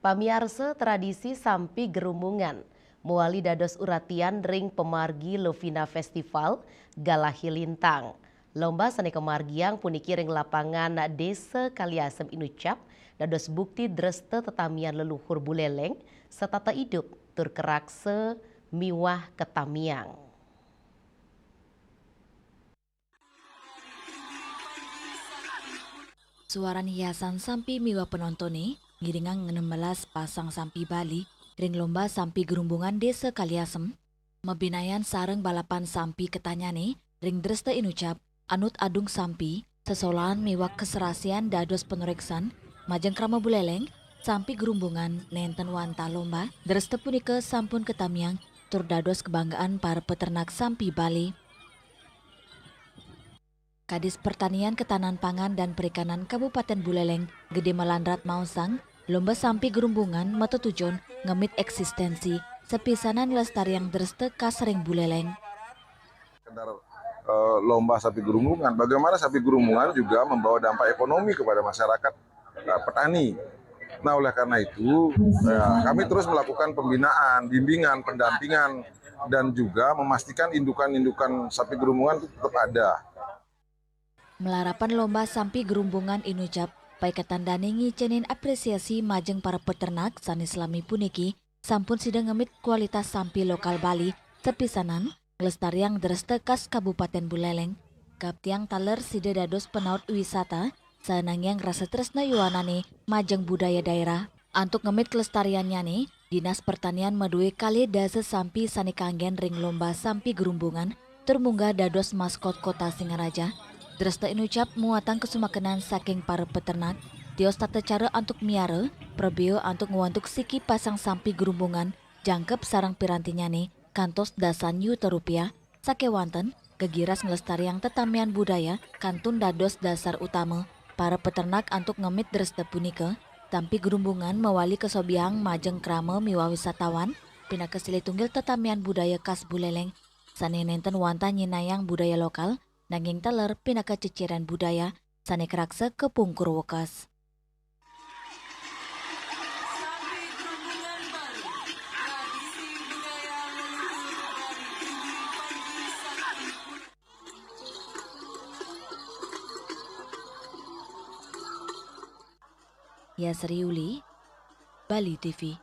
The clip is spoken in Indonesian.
Pamiarsa tradisi sampi gerumbungan, muali dados uratian ring pemargi Lovina Festival Galahi Lintang. Lomba seni kemargiang puniki ring lapangan Desa Kaliasem Inucap, dados bukti dreste tetamian leluhur buleleng, setata hidup tur kerakse miwah ketamiang. Suaran hiasan sampi miwa penontone, ngiringang 16 pasang sampi Bali, ring lomba sampi gerumbungan Desa Kaliasem, mebinayan sareng balapan sampi ketanyane, ring dresta inucap, anut adung sampi, sesolahan miwa keserasian dados penoreksan, majeng krama buleleng, sampi gerumbungan nenten wanta lomba, dresta punika sampun ketamiang, tur dados kebanggaan para peternak sampi Bali. Kadis Pertanian Ketahanan Pangan dan Perikanan Kabupaten Buleleng, Gede Melandrat Mausang, lomba sampi gerumbungan mata tujuan ngemit eksistensi sepisanan lestariang dreste kasering Buleleng. Lomba sapi gerumbungan, bagaimana sapi gerumbungan juga membawa dampak ekonomi kepada masyarakat petani. Nah, oleh karena itu kami terus melakukan pembinaan, bimbingan, pendampingan, dan juga memastikan indukan-indukan sapi gerumbungan tetap ada. Melarapan lomba sampi gerumbungan inucap, paikatan dani ngicenin apresiasi majeng para peternak sanis lami puniki, sampun sidang ngemit kualitas sampi lokal Bali, sepisanan, ngelestariang dreste kas Kabupaten Buleleng. Kaptiang taler sida dados penaut wisata, sanangyang rasa tresna yuanane majeng budaya daerah. Antuk ngemit kelestariannya nih, Dinas Pertanian medue kali dase sampi sanikanggen ring lomba sampi gerumbungan, termunggah dados maskot kota Singaraja. Dresta inucap muatan kesumakenan saking para peternak, tios tata cara antuk miara, prebio antuk nguantuk siki pasang sampi gerumbungan, jangkep sarang pirantinya nih, kantos dasan yuta rupiah, sakewanten, kegiras ngelestariang tetamian budaya, kantun dados dasar utama, para peternak antuk ngemit dresta punika, tampi gerumbungan mewali kesobiang majeng krama miwa wisatawan, pina kesili tunggil tetamian budaya khas Buleleng, sane nenten wanta nyinayang budaya lokal, nanging teler pinaka ciciran budaya sane kerakse kepungkur wekas. Ya Seriuli, Bali TV.